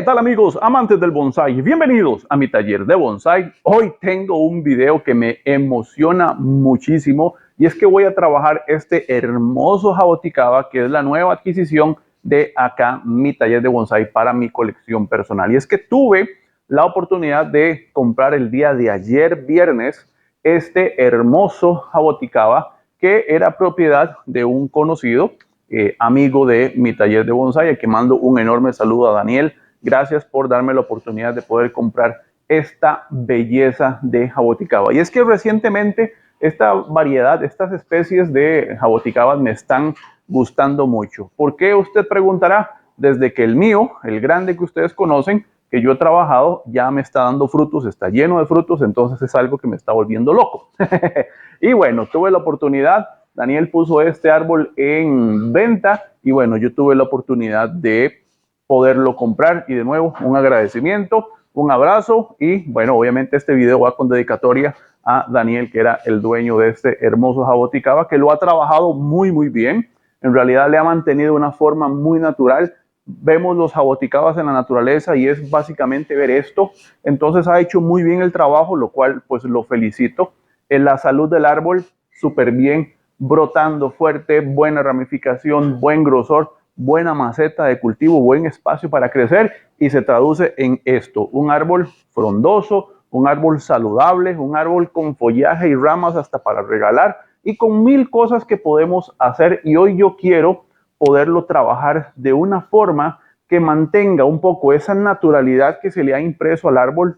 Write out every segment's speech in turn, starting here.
tal amigos, amantes del bonsai? Bienvenidos a mi taller de bonsai. Hoy tengo un video que me emociona muchísimo y es que voy a trabajar este hermoso jaboticaba que es la nueva adquisición de acá mi taller de bonsai para mi colección personal. Y es que tuve la oportunidad de comprar el día de ayer viernes este hermoso jaboticaba que era propiedad de un conocido amigo de mi taller de bonsai, al que mando un enorme saludo a Daniel. Gracias por darme la oportunidad de poder comprar esta belleza de jaboticaba. Y es que recientemente esta variedad, estas especies de jaboticabas me están gustando mucho. ¿Por qué? Usted preguntará. Desde que el mío, el grande que ustedes conocen, que yo he trabajado, ya me está dando frutos, está lleno de frutos, entonces es algo que me está volviendo loco. Y bueno, tuve la oportunidad. Daniel puso este árbol en venta y bueno, yo tuve la oportunidad de poderlo comprar y de nuevo un agradecimiento, un abrazo y bueno, obviamente este video va con dedicatoria a Daniel, que era el dueño de este hermoso jaboticaba, que lo ha trabajado muy bien. En realidad le ha mantenido una forma muy natural. Vemos los jaboticabas en la naturaleza y es básicamente ver esto. Entonces ha hecho muy bien el trabajo, lo cual pues lo felicito. En la salud del árbol, súper bien, brotando fuerte, buena ramificación, buen grosor, buena maceta de cultivo, buen espacio para crecer y se traduce en esto, un árbol frondoso, un árbol saludable, un árbol con follaje y ramas hasta para regalar y con mil cosas que podemos hacer. Y hoy yo quiero poderlo trabajar de una forma que mantenga un poco esa naturalidad que se le ha impreso al árbol,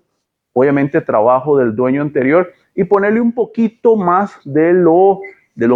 obviamente trabajo del dueño anterior, y ponerle un poquito más de lo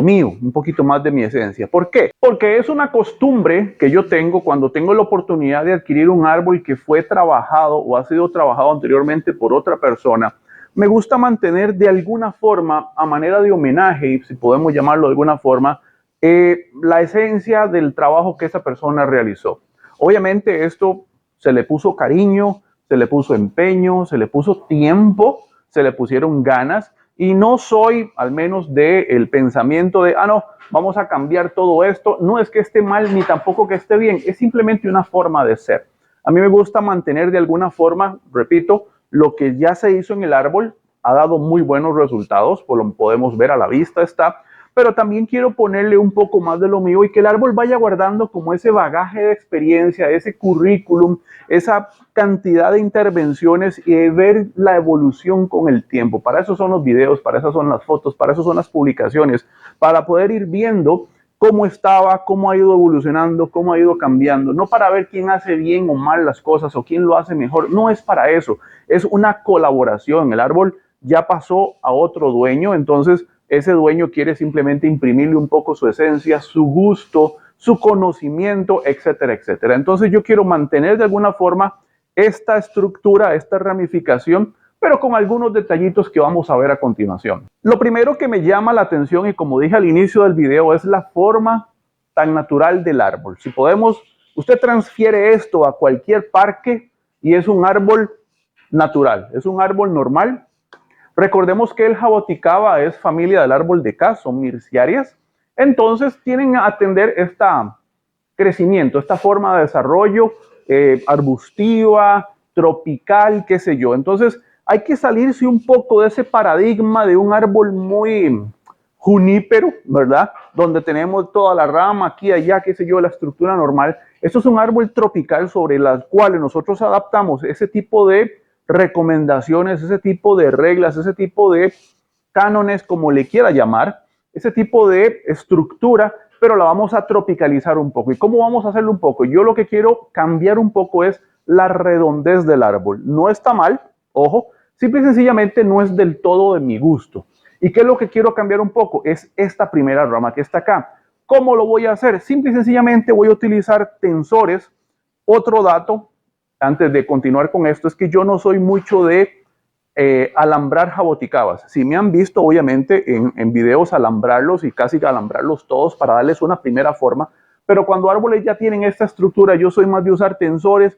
mío, un poquito más de mi esencia. ¿Por qué? Porque es una costumbre que yo tengo cuando tengo la oportunidad de adquirir un árbol que fue trabajado o ha sido trabajado anteriormente por otra persona. Me gusta mantener de alguna forma, a manera de homenaje, si podemos llamarlo de alguna forma, la esencia del trabajo que esa persona realizó. Obviamente esto se le puso cariño, se le puso empeño, se le puso tiempo, se le pusieron ganas. Y no soy, al menos, del pensamiento de, no, vamos a cambiar todo esto. No es que esté mal ni tampoco que esté bien, es simplemente una forma de ser. A mí me gusta mantener de alguna forma, repito, lo que ya se hizo en el árbol, ha dado muy buenos resultados, pues lo podemos ver a la vista está, pero también quiero ponerle un poco más de lo mío y que el árbol vaya guardando como ese bagaje de experiencia, ese currículum, esa cantidad de intervenciones y ver la evolución con el tiempo. Para eso son los videos, para eso son las fotos, para eso son las publicaciones, para poder ir viendo cómo estaba, cómo ha ido evolucionando, cómo ha ido cambiando. No para ver quién hace bien o mal las cosas o quién lo hace mejor, no es para eso, es una colaboración. El árbol ya pasó a otro dueño, entonces ese dueño quiere simplemente imprimirle un poco su esencia, su gusto, su conocimiento, etcétera, etcétera. Entonces yo quiero mantener de alguna forma esta estructura, esta ramificación, pero con algunos detallitos que vamos a ver a continuación. Lo primero que me llama la atención, y como dije al inicio del video, es la forma tan natural del árbol. Si podemos, usted transfiere esto a cualquier parque y es un árbol natural, es un árbol normal. Recordemos que el jaboticaba es familia del árbol de K, son mirciarias. Entonces tienen a atender este crecimiento, esta forma de desarrollo arbustiva, tropical, qué sé yo. Entonces hay que salirse un poco de ese paradigma de un árbol muy junípero, ¿verdad? Donde tenemos toda la rama aquí, allá, qué sé yo, la estructura normal. Esto es un árbol tropical sobre las cuales nosotros adaptamos ese tipo de recomendaciones, ese tipo de reglas, ese tipo de cánones, como le quiera llamar, ese tipo de estructura, pero la vamos a tropicalizar un poco. ¿Y cómo vamos a hacerlo un poco? Yo lo que quiero cambiar un poco es la redondez del árbol. No está mal, ojo, simple y sencillamente no es del todo de mi gusto. ¿Y qué es lo que quiero cambiar un poco? Es esta primera rama que está acá. ¿Cómo lo voy a hacer? Simple y sencillamente voy a utilizar tensores. Otro dato, antes de continuar con esto, es que yo no soy mucho de alambrar jaboticabas. Si me han visto, obviamente, en videos alambrarlos y casi alambrarlos todos para darles una primera forma, pero cuando árboles ya tienen esta estructura, yo soy más de usar tensores,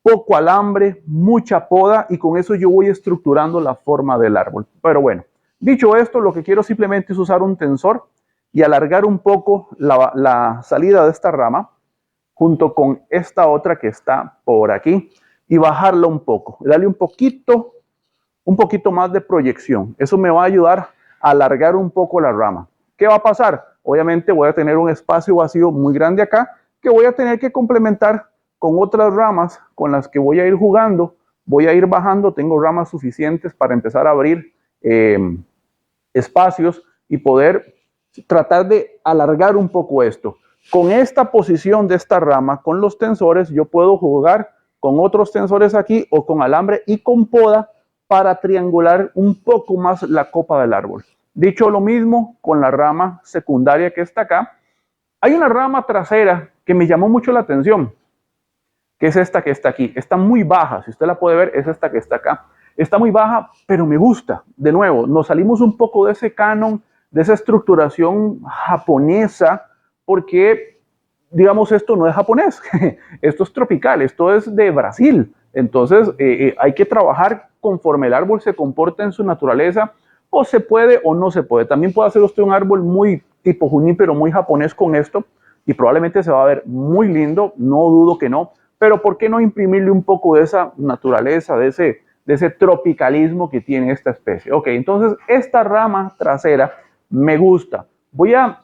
poco alambre, mucha poda, y con eso yo voy estructurando la forma del árbol. Pero bueno, dicho esto, lo que quiero simplemente es usar un tensor y alargar un poco la salida de esta rama junto con esta otra que está por aquí. y bajarla un poco, darle un poquito más de proyección. Eso me va a ayudar a alargar un poco la rama. ¿Qué va a pasar? Obviamente voy a tener un espacio vacío muy grande acá que voy a tener que complementar con otras ramas con las que voy a ir jugando. Voy a ir bajando, tengo ramas suficientes para empezar a abrir espacios y poder tratar de alargar un poco esto. Con esta posición de esta rama, con los tensores, yo puedo jugar con otros tensores aquí o con alambre y con poda para triangular un poco más la copa del árbol. Dicho lo mismo con la rama secundaria que está acá, hay una rama trasera que me llamó mucho la atención, que es esta que está aquí. Está muy baja, si usted la puede ver, es esta que está acá. Está muy baja, pero me gusta. De nuevo, nos salimos un poco de ese canon, de esa estructuración japonesa, porque, digamos, esto no es japonés, esto es tropical, esto es de Brasil. Entonces, hay que trabajar conforme el árbol se comporta en su naturaleza, o se puede o no se puede. También puede hacer usted un árbol muy tipo junípero, muy japonés con esto, y probablemente se va a ver muy lindo, no dudo que no, pero ¿por qué no imprimirle un poco de esa naturaleza, de ese tropicalismo que tiene esta especie? Ok, entonces esta rama trasera me gusta. Voy a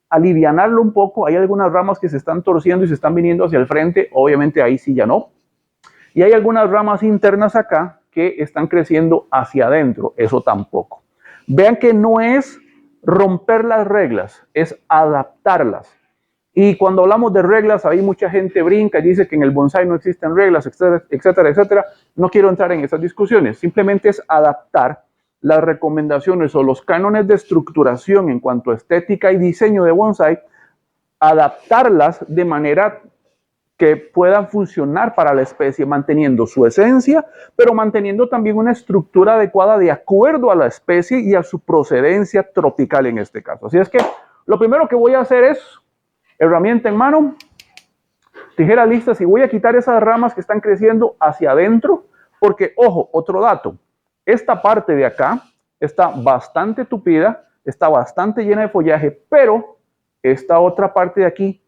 alivianarlo un poco. Hay algunas ramas que se están torciendo y se están viniendo hacia el frente. Obviamente ahí sí ya no. Y hay algunas ramas internas acá que están creciendo hacia adentro. Eso tampoco. Vean que no es romper las reglas, es adaptarlas. Y cuando hablamos de reglas, ahí mucha gente brinca y dice que en el bonsái no existen reglas, etcétera, etcétera, etcétera. No quiero entrar en esas discusiones. Simplemente es adaptar las recomendaciones o los cánones de estructuración en cuanto a estética y diseño de bonsái, adaptarlas de manera que puedan funcionar para la especie, manteniendo su esencia, pero manteniendo también una estructura adecuada de acuerdo a la especie y a su procedencia tropical en este caso. Así es que lo primero que voy a hacer es herramienta en mano, tijeras listas, y voy a quitar esas ramas que están creciendo hacia adentro, porque, ojo, otro dato, esta parte de acá está bastante tupida, está bastante llena de follaje, pero esta otra parte de aquí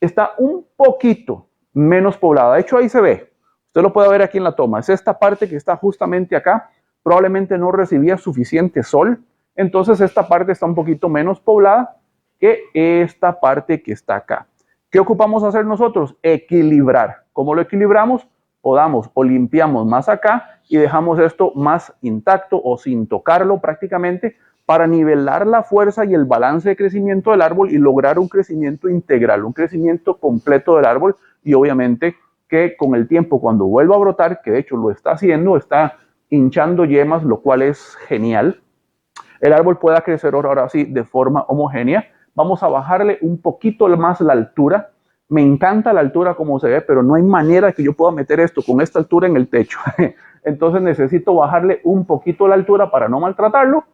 está un poquito menos poblada. De hecho, ahí se ve, usted lo puede ver aquí en la toma, es esta parte que está justamente acá, probablemente no recibía suficiente sol, entonces esta parte está un poquito menos poblada que esta parte que está acá. ¿Qué ocupamos hacer nosotros? Equilibrar. ¿Cómo lo equilibramos? Podamos o limpiamos más acá y dejamos esto más intacto o sin tocarlo prácticamente para nivelar la fuerza y el balance de crecimiento del árbol y lograr un crecimiento integral, un crecimiento completo del árbol, y obviamente que con el tiempo, cuando vuelva a brotar, que de hecho lo está haciendo, está hinchando yemas, lo cual es genial, el árbol pueda crecer ahora sí de forma homogénea. Vamos a bajarle un poquito más la altura. Me encanta la altura como se ve, pero no hay manera que yo pueda meter esto con esta altura en el techo. Entonces necesito bajarle un poquito la altura para no maltratarlo.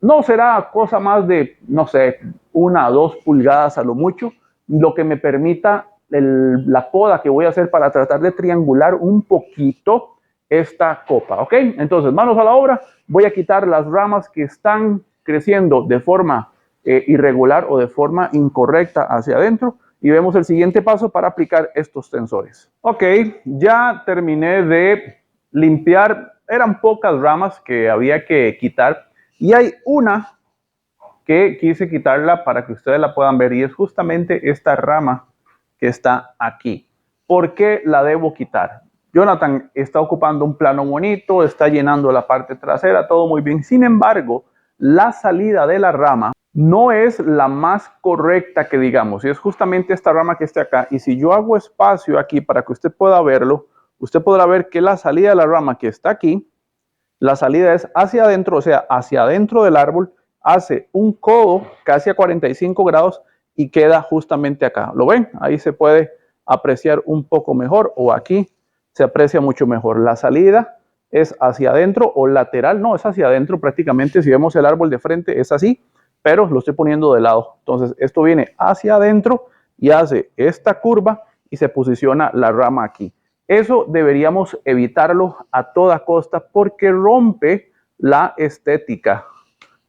No será cosa más de, no sé, 1 a 2 pulgadas a lo mucho, lo que me permita la poda que voy a hacer para tratar de triangular un poquito esta copa, ¿ok? Entonces, manos a la obra. Voy a quitar las ramas que están creciendo de forma irregular o de forma incorrecta hacia adentro y vemos el siguiente paso para aplicar estos tensores. Ok, ya terminé de limpiar. Eran pocas ramas que había que quitar y hay una que quise quitarla para que ustedes la puedan ver, y es justamente esta rama que está aquí. ¿Por qué la debo quitar? Jonathan está ocupando un plano bonito, está llenando la parte trasera, todo muy bien. Sin embargo, la salida de la rama no es la más correcta que digamos, y es justamente esta rama que está acá. Y si yo hago espacio aquí para que usted pueda verlo, usted podrá ver que la salida de la rama que está aquí, la salida es hacia adentro, o sea, hacia adentro del árbol, hace un codo casi a 45 grados y queda justamente acá. ¿Lo ven? Ahí se puede apreciar un poco mejor, o aquí se aprecia mucho mejor. La salida es hacia adentro o lateral, no, es hacia adentro prácticamente. Si vemos el árbol de frente es así, pero lo estoy poniendo de lado. Entonces esto viene hacia adentro y hace esta curva y se posiciona la rama aquí. Eso deberíamos evitarlo a toda costa porque rompe la estética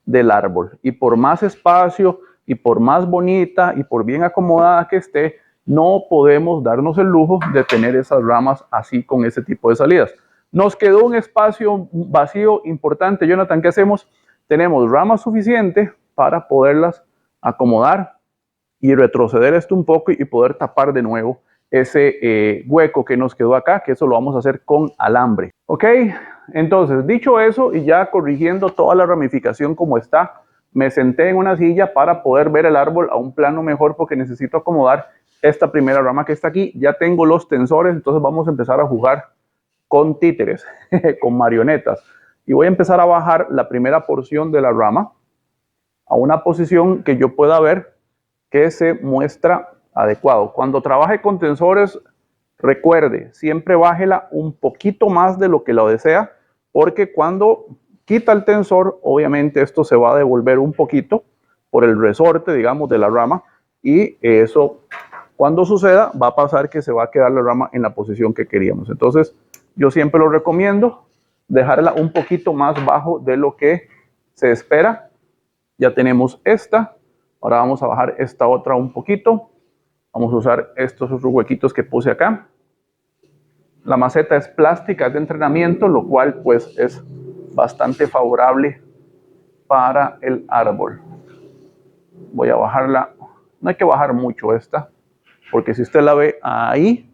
del árbol. Y por más espacio y por más bonita y por bien acomodada que esté, no podemos darnos el lujo de tener esas ramas así con ese tipo de salidas. Nos quedó un espacio vacío importante, Jonathan, ¿qué hacemos? Tenemos ramas suficientes para poderlas acomodar y retroceder esto un poco y poder tapar de nuevo ese hueco que nos quedó acá, que eso lo vamos a hacer con alambre. Ok, entonces dicho eso y ya corrigiendo toda la ramificación como está, me senté en una silla para poder ver el árbol a un plano mejor porque necesito acomodar esta primera rama que está aquí. Ya tengo los tensores, entonces vamos a empezar a jugar con títeres, con marionetas. Y voy a empezar a bajar la primera porción de la rama a una posición que yo pueda ver que se muestra adecuado. Cuando trabaje con tensores, recuerde, siempre bájela un poquito más de lo que lo desea, porque cuando quita el tensor, obviamente esto se va a devolver un poquito por el resorte, digamos, de la rama, y eso, cuando suceda, va a pasar que se va a quedar la rama en la posición que queríamos. Entonces, yo siempre lo recomiendo dejarla un poquito más bajo de lo que se espera. Ya tenemos esta. Ahora vamos a bajar esta otra un poquito. Vamos a usar estos otros huequitos que puse acá. La maceta es plástica, es de entrenamiento, lo cual pues es bastante favorable para el árbol. Voy a bajarla. No hay que bajar mucho esta, porque si usted la ve ahí,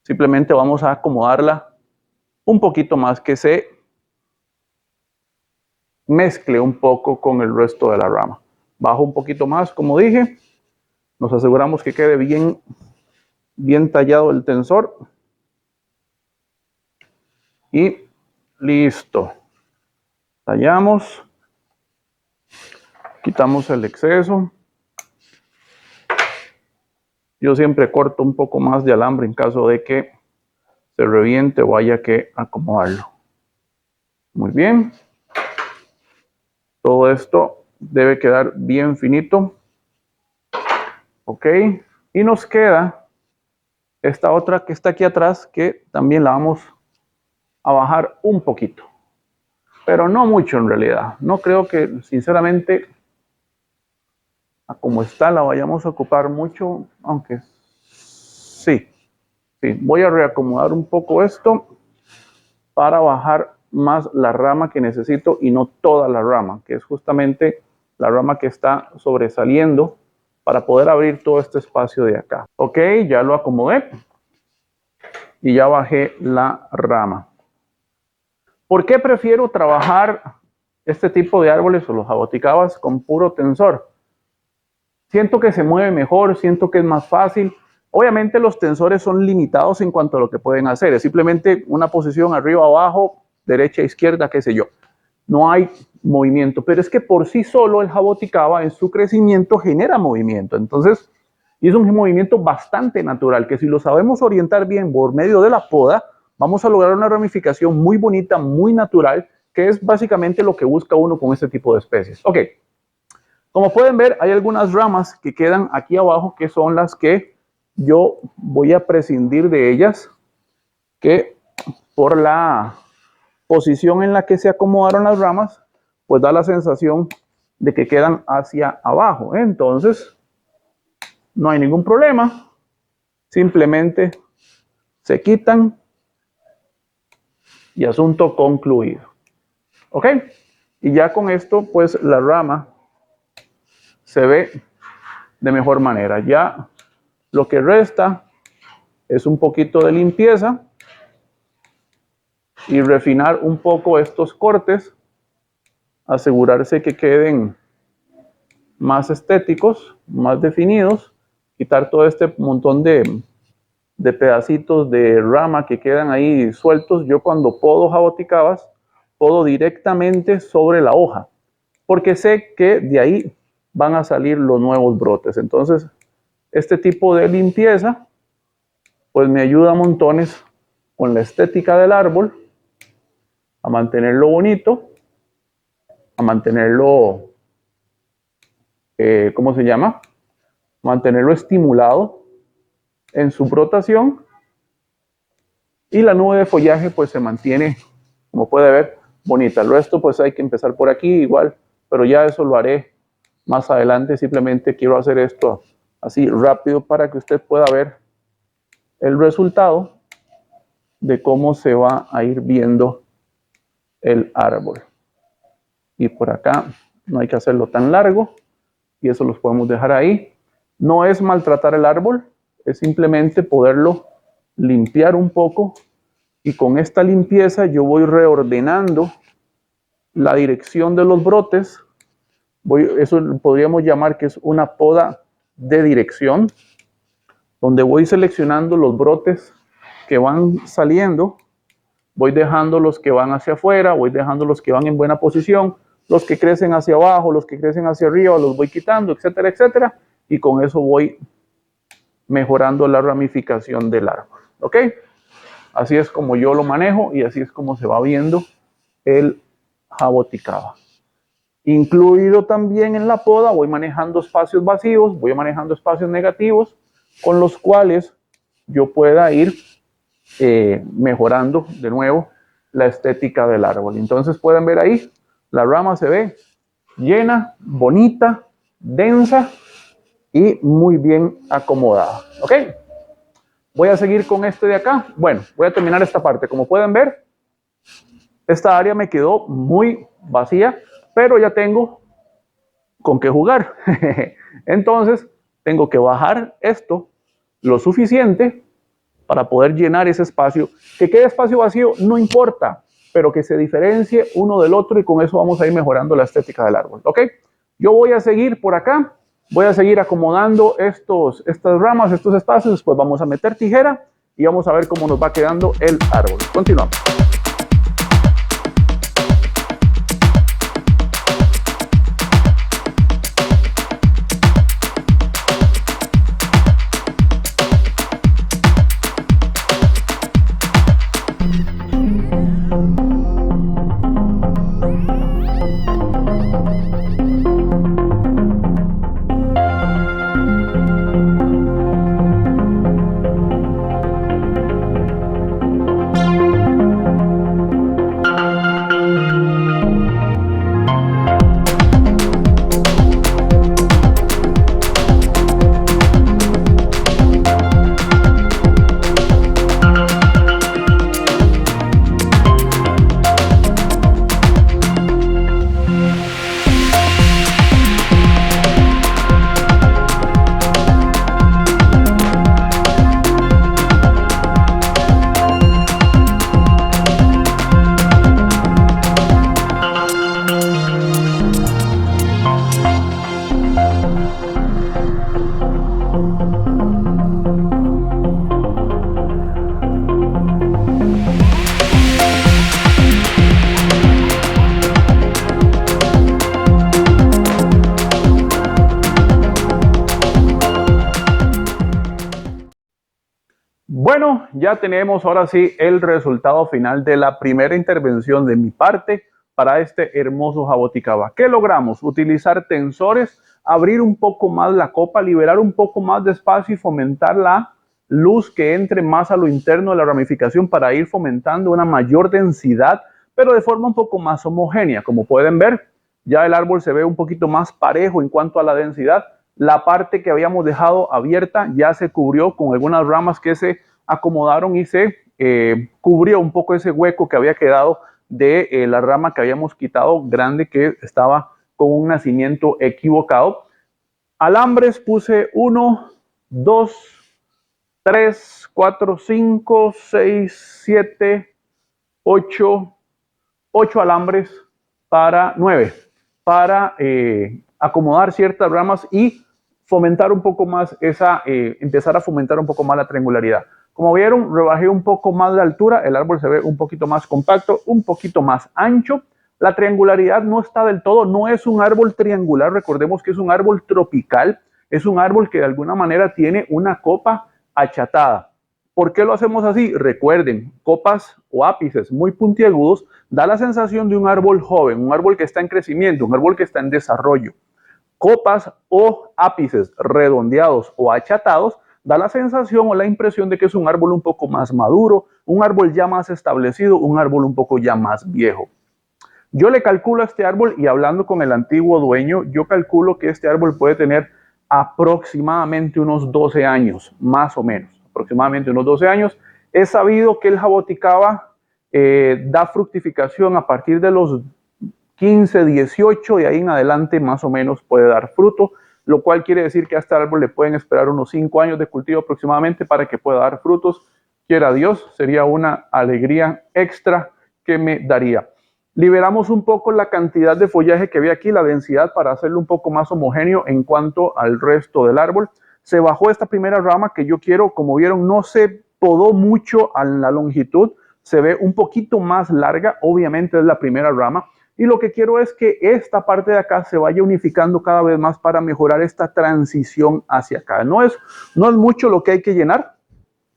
simplemente vamos a acomodarla un poquito más, que se mezcle un poco con el resto de la rama. Bajo un poquito más, como dije. Nos aseguramos que quede bien tallado el tensor. Y listo. Tallamos. Quitamos el exceso. Yo siempre corto un poco más de alambre en caso de que se reviente o haya que acomodarlo. Muy bien. Todo esto debe quedar bien finito. Ok. Y nos queda esta otra que está aquí atrás, que también la vamos a bajar un poquito. Pero no mucho en realidad. No creo que, sinceramente, a como está la vayamos a ocupar mucho, aunque sí. Voy a reacomodar un poco esto para bajar más la rama que necesito y no toda la rama, que es justamente la rama que está sobresaliendo para poder abrir todo este espacio de acá. Ok, ya lo acomodé y ya bajé la rama. ¿Por qué prefiero trabajar este tipo de árboles o los jaboticabas con puro tensor? Siento que se mueve mejor, siento que es más fácil. Obviamente los tensores son limitados en cuanto a lo que pueden hacer. Es simplemente una posición arriba, abajo, derecha, izquierda, qué sé yo. No hay movimiento, pero es que por sí solo el jaboticaba en su crecimiento genera movimiento. Entonces, y es un movimiento bastante natural, que si lo sabemos orientar bien por medio de la poda, vamos a lograr una ramificación muy bonita, muy natural, que es básicamente lo que busca uno con este tipo de especies. Ok. Como pueden ver, hay algunas ramas que quedan aquí abajo que son las que yo voy a prescindir de ellas, que por la posición en la que se acomodaron las ramas, pues da la sensación de que quedan hacia abajo. Entonces, no hay ningún problema. Simplemente se quitan y asunto concluido. ¿Ok? Y ya con esto, pues la rama se ve de mejor manera. Ya lo que resta es un poquito de limpieza y refinar un poco estos cortes, asegurarse que queden más estéticos, más definidos, quitar todo este montón de pedacitos de rama que quedan ahí sueltos. Yo cuando podo jaboticabas, podo directamente sobre la hoja, porque sé que de ahí van a salir los nuevos brotes. Entonces, este tipo de limpieza, pues me ayuda a montones con la estética del árbol, a mantenerlo bonito, a mantenerlo, ¿cómo se llama? Mantenerlo estimulado en su brotación, y la nube de follaje pues se mantiene, como puede ver, bonita. El resto pues hay que empezar por aquí igual, pero ya eso lo haré más adelante. Simplemente quiero hacer esto así rápido para que usted pueda ver el resultado de cómo se va a ir viendo el árbol. Y por acá no hay que hacerlo tan largo y eso los podemos dejar ahí. No es maltratar el árbol, es simplemente poderlo limpiar un poco y con esta limpieza yo voy reordenando la dirección de los brotes. Eso podríamos llamar que es una poda de dirección, donde voy seleccionando los brotes que van saliendo, voy dejando los que van hacia afuera, voy dejando los que van en buena posición, los que crecen hacia abajo, los que crecen hacia arriba, los voy quitando, etcétera, etcétera, y con eso voy mejorando la ramificación del árbol, ¿ok? Así es como yo lo manejo y así es como se va viendo el jaboticaba. Incluido también en la poda, voy manejando espacios vacíos, voy manejando espacios negativos, con los cuales yo pueda ir mejorando de nuevo la estética del árbol. Entonces pueden ver ahí, la rama se ve llena, bonita, densa y muy bien acomodada. ¿Ok? Voy a seguir con este de acá. Bueno, voy a terminar esta parte. Como pueden ver, esta área me quedó muy vacía, pero ya tengo con qué jugar. Entonces, tengo que bajar esto lo suficiente para poder llenar ese espacio. Que quede espacio vacío no importa, pero que se diferencie uno del otro y con eso vamos a ir mejorando la estética del árbol. ¿Ok? Yo voy a seguir por acá, voy a seguir acomodando estas ramas, estos espacios, después vamos a meter tijera y vamos a ver cómo nos va quedando el árbol. Continuamos. Bueno, ya tenemos ahora sí el resultado final de la primera intervención de mi parte para este hermoso jaboticaba. ¿Qué logramos? Utilizar tensores, abrir un poco más la copa, liberar un poco más de espacio y fomentar la luz que entre más a lo interno de la ramificación para ir fomentando una mayor densidad, pero de forma un poco más homogénea. Como pueden ver, ya el árbol se ve un poquito más parejo en cuanto a la densidad. La parte que habíamos dejado abierta ya se cubrió con algunas ramas que se acomodaron y se cubrió un poco ese hueco que había quedado de la rama que habíamos quitado grande, que estaba con un nacimiento equivocado. Alambres puse 1, 2, 3, 4, 5, 6, 7, 8 alambres para 9, para acomodar ciertas ramas y fomentar un poco más empezar a fomentar un poco más la triangularidad. Como vieron, rebajé un poco más la altura, el árbol se ve un poquito más compacto, un poquito más ancho. La triangularidad no está del todo, no es un árbol triangular, recordemos que es un árbol tropical, es un árbol que de alguna manera tiene una copa achatada. ¿Por qué lo hacemos así? Recuerden, copas o ápices muy puntiagudos da la sensación de un árbol joven, un árbol que está en crecimiento, un árbol que está en desarrollo. Copas o ápices redondeados o achatados da la sensación o la impresión de que es un árbol un poco más maduro, un árbol ya más establecido, un árbol un poco ya más viejo. Yo le calculo a este árbol, y hablando con el antiguo dueño, yo calculo que este árbol puede tener aproximadamente unos 12 años, más o menos, aproximadamente unos 12 años. Es sabido que el jaboticaba da fructificación a partir de los 15, 18, de ahí en adelante más o menos puede dar fruto, lo cual quiere decir que a este árbol le pueden esperar unos 5 años de cultivo aproximadamente para que pueda dar frutos. Quiera Dios, sería una alegría extra que me daría. Liberamos un poco la cantidad de follaje que había aquí, la densidad, para hacerlo un poco más homogéneo en cuanto al resto del árbol. Se bajó esta primera rama que yo quiero, como vieron, no se podó mucho a la longitud, se ve un poquito más larga, obviamente es la primera rama. Y lo que quiero es que esta parte de acá se vaya unificando cada vez más para mejorar esta transición hacia acá. No es mucho lo que hay que llenar,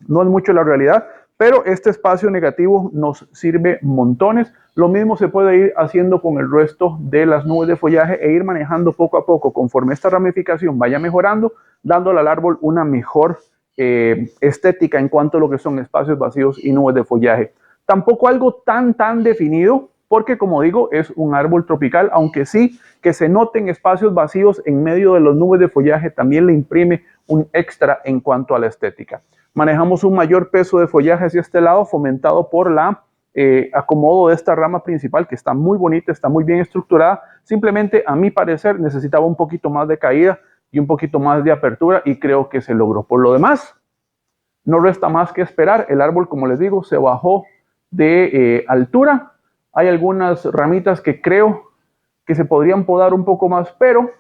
no es mucho la realidad, pero este espacio negativo nos sirve montones. Lo mismo se puede ir haciendo con el resto de las nubes de follaje e ir manejando poco a poco conforme esta ramificación vaya mejorando, dándole al árbol una mejor estética en cuanto a lo que son espacios vacíos y nubes de follaje. Tampoco algo tan definido, porque como digo, es un árbol tropical, aunque sí que se noten espacios vacíos en medio de las nubes de follaje también le imprime un extra en cuanto a la estética. Manejamos un mayor peso de follaje hacia este lado, fomentado por la acomodo de esta rama principal, que está muy bonita, está muy bien estructurada. Simplemente, a mi parecer, necesitaba un poquito más de caída y un poquito más de apertura, y creo que se logró. Por lo demás, no resta más que esperar. El árbol, como les digo, se bajó de altura. Hay algunas ramitas que creo que se podrían podar un poco más, pero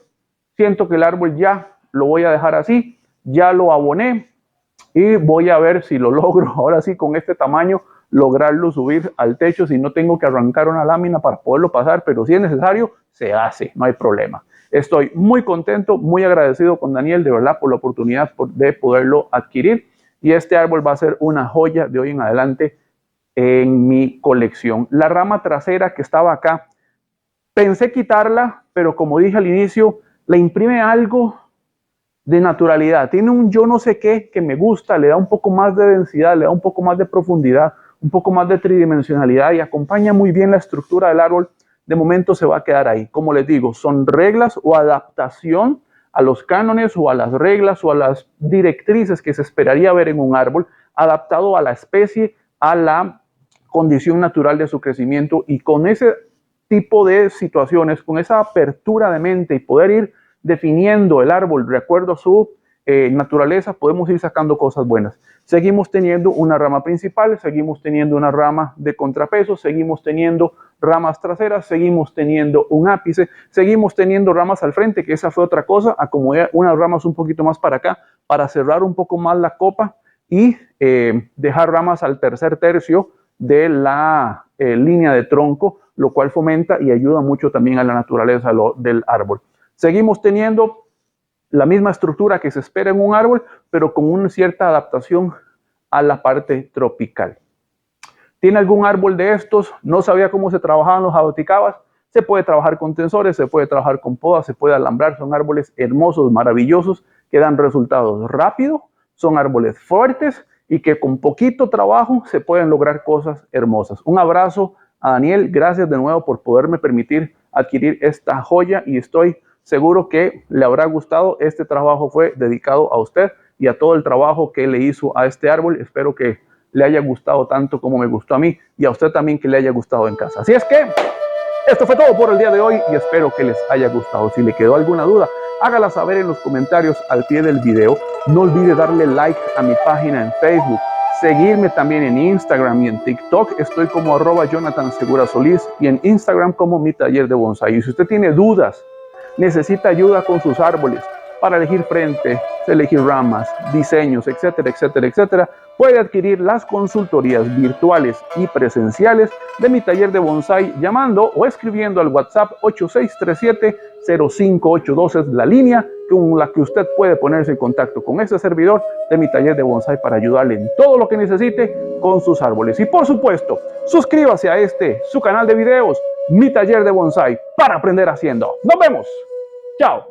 siento que el árbol ya lo voy a dejar así. Ya lo aboné y voy a ver si lo logro ahora sí con este tamaño, lograrlo subir al techo, si no tengo que arrancar una lámina para poderlo pasar, pero si es necesario, se hace, no hay problema. Estoy muy contento, muy agradecido con Daniel, de verdad, por la oportunidad de poderlo adquirir, y este árbol va a ser una joya de hoy en adelante en mi colección. La rama trasera que estaba acá, pensé quitarla, pero como dije al inicio, le imprime algo de naturalidad. Tiene un yo no sé qué que me gusta, le da un poco más de densidad, le da un poco más de profundidad, un poco más de tridimensionalidad, y acompaña muy bien la estructura del árbol. De momento se va a quedar ahí. Como les digo, son reglas o adaptación a los cánones o a las reglas o a las directrices que se esperaría ver en un árbol, adaptado a la especie, a la condición natural de su crecimiento, y con ese tipo de situaciones, con esa apertura de mente y poder ir definiendo el árbol de acuerdo a su naturaleza, podemos ir sacando cosas buenas. Seguimos teniendo una rama principal, seguimos teniendo una rama de contrapeso, seguimos teniendo ramas traseras, seguimos teniendo un ápice, seguimos teniendo ramas al frente, que esa fue otra cosa, acomodé unas ramas un poquito más para acá, para cerrar un poco más la copa y dejar ramas al tercer tercio de la línea de tronco, lo cual fomenta y ayuda mucho también a la naturaleza del árbol. Seguimos teniendo la misma estructura que se espera en un árbol, pero con una cierta adaptación a la parte tropical. ¿Tiene algún árbol de estos? No sabía cómo se trabajaban los jaboticabas. Se puede trabajar con tensores, se puede trabajar con podas, se puede alambrar. Son árboles hermosos, maravillosos, que dan resultados rápido. Son árboles fuertes y que con poquito trabajo se pueden lograr cosas hermosas. Un abrazo a Daniel. Gracias de nuevo por poderme permitir adquirir esta joya, y estoy seguro que le habrá gustado. Este trabajo fue dedicado a usted y a todo el trabajo que le hizo a este árbol. Espero que le haya gustado tanto como me gustó a mí, y a usted también que le haya gustado en casa. Así es que esto fue todo por el día de hoy, y espero que les haya gustado. Si le quedó alguna duda, hágala saber en los comentarios al pie del video. No olvide darle like a mi página en Facebook, seguirme también en Instagram y en TikTok. Estoy como @JonathanSeguraSolís, y en Instagram como Mi Taller de Bonsai. Y si usted tiene dudas, necesita ayuda con sus árboles para elegir frente, elegir ramas, diseños, etcétera, etcétera, etcétera, puede adquirir las consultorías virtuales y presenciales de Mi Taller de Bonsai llamando o escribiendo al WhatsApp 8637-05812. Es la línea con la que usted puede ponerse en contacto con este servidor de Mi Taller de Bonsai para ayudarle en todo lo que necesite con sus árboles. Y por supuesto, suscríbase a su canal de videos, Mi Taller de Bonsai, para aprender haciendo. ¡Nos vemos! ¡Chao!